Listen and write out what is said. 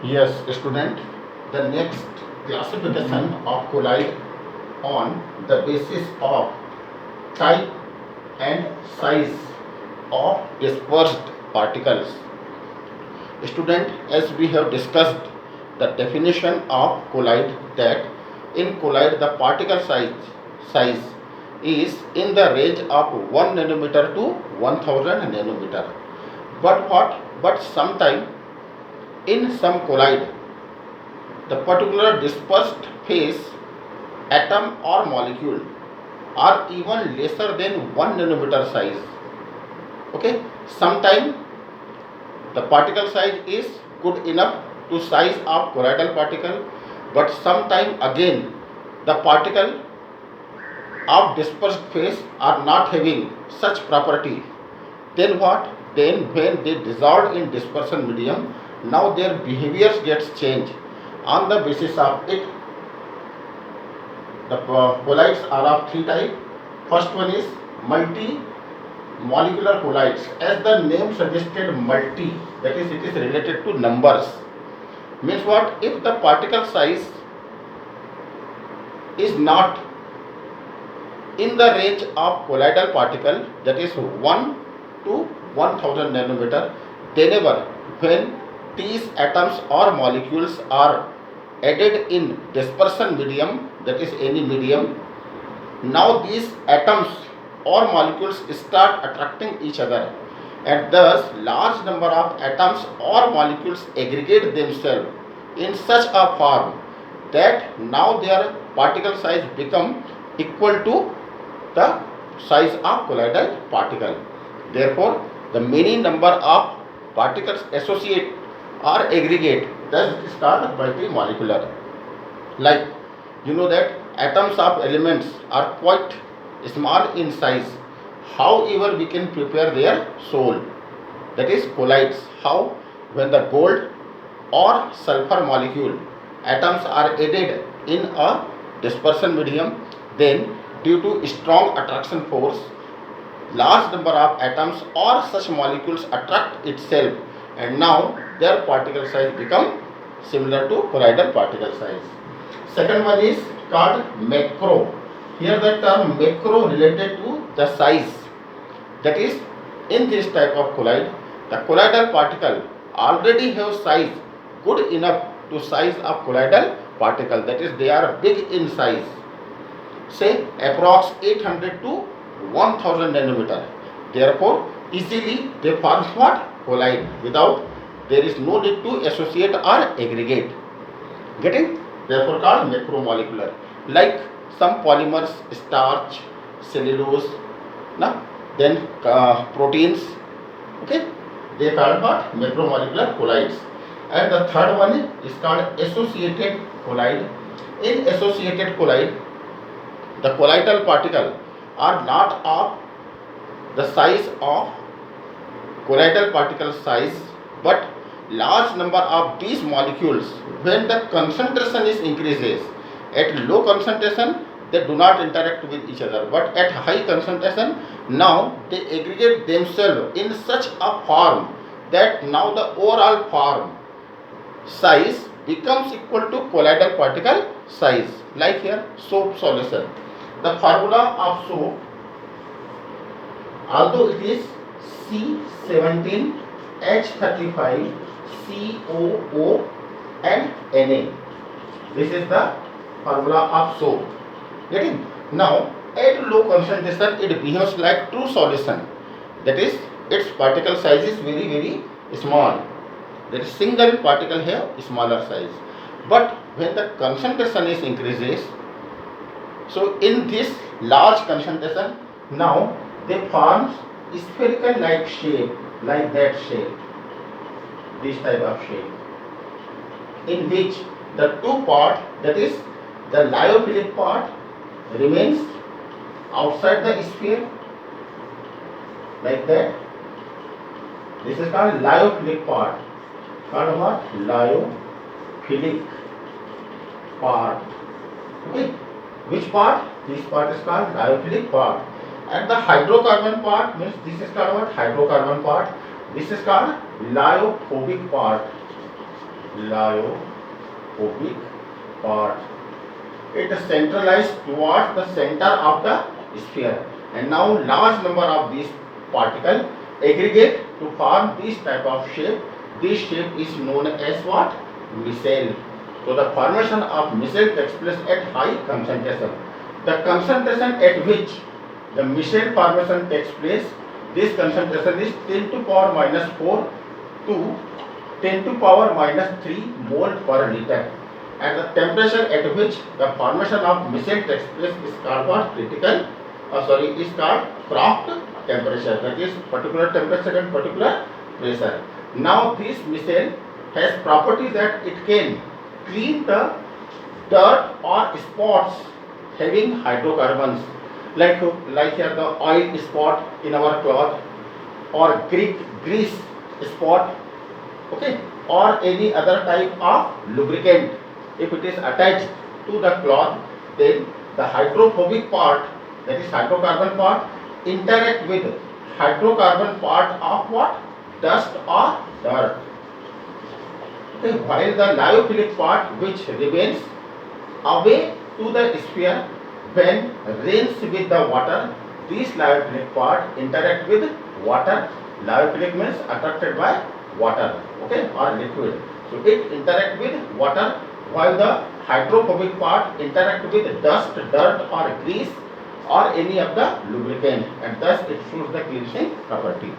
Yes, student, the next classification of colloid on the basis of type and size of dispersed particles. Student, as we have discussed the definition of colloid, that in colloid the particle size is in the range of 1 nanometer to 1000 nanometer. But what? But sometime in some colloid, the particular dispersed phase, atom or molecule are even lesser than 1 nanometer size. Okay, sometime the particle size is good enough to size of colloidal particle, but sometime again the particle of dispersed phase are not having such property. Then what? Then when they dissolve in dispersion medium, now their behaviors gets changed. On the basis of it, the colloids are of three types. First one is multi-molecular colloids. As the name suggested, multi, that is, it is related to numbers. Means what? If the particle size is not in the range of colloidal particle, that is 1 to 1000 nanometer, whenever when these atoms or molecules are added in dispersion medium, that is any medium, now these atoms or molecules start attracting each other, and thus large number of atoms or molecules aggregate themselves in such a form that now their particle size become equal to the size of colloidal particle. Therefore, the many number of particles associate or aggregate, thus it is called multimolecular. Like, you know that atoms of elements are quite small in size, however we can prepare their soul, that is colloids. How? When the gold or sulfur molecule atoms are added in a dispersion medium, then due to strong attraction force, large number of atoms or such molecules attract itself, and now their particle size become similar to colloidal particle size. Second one is called macro. Here the term macro related to the size, that is, in this type of colloid, the colloidal particle already have size good enough to size of colloidal particle, that is, they are big in size, say approx 800 to 1000 nanometer. Therefore, easily they form what? Colloid, without there is no need to associate or aggregate. Getting? Therefore called macromolecular. Like some polymers, starch, cellulose, na? Then proteins, okay, they are called what? Macromolecular colloids. And the third one is called associated colloid. In associated colloid, the colloidal particle are not of the size of colloidal particle size, but large number of these molecules, when the concentration is increases, at low concentration they do not interact with each other, but at high concentration now they aggregate themselves in such a form that now the overall form size becomes equal to colloidal particle size. Like here, soap solution. The formula of soap, although it is C17H35 COO and Na, this is the formula of soap. Getting? Now at low concentration it behaves like true solution, that is, its particle size is very small, that is single particle here smaller size. But when the concentration is increases, so in this large concentration, now they form spherical like shape, like that shape, this type of shape, in which the two part, that is the lyophilic part, remains outside the sphere, like that. This is called lyophilic part. Called what? Lyophilic part. Okay. Which part? This part is called lyophilic part. And the hydrocarbon part means this is called what? Hydrocarbon part. This is called lyophobic part. lyophilic part. It is centralized towards the center of the sphere, and now large number of these particles aggregate to form this type of shape. This shape is known as what? Micelle. So the formation of micelle takes place at high concentration. The concentration at which the micelle formation takes place, this concentration is 10 to power minus 4 to 10 to power minus 3 mole per liter. And the temperature at which the formation of micelle takes place is called what? Critical, is called Croft temperature. That is particular temperature and particular pressure. Now this micelle has property that it can clean the dirt or spots having hydrocarbons, like here the oil spot in our cloth, or grease spot, okay, or any other type of lubricant. If it is attached to the cloth, then the hydrophobic part, that is hydrocarbon part, interact with hydrocarbon part of what? Dust or dirt. Okay, while the lyophilic part, which remains away to the sphere when rinsed with the water, this lyophilic part interact with water. Lyophilic means attracted by water, okay, or liquid. So it interact with water, while the hydrophobic part interact with dust, dirt or grease or any of the lubricant, and thus it shows the cleansing property.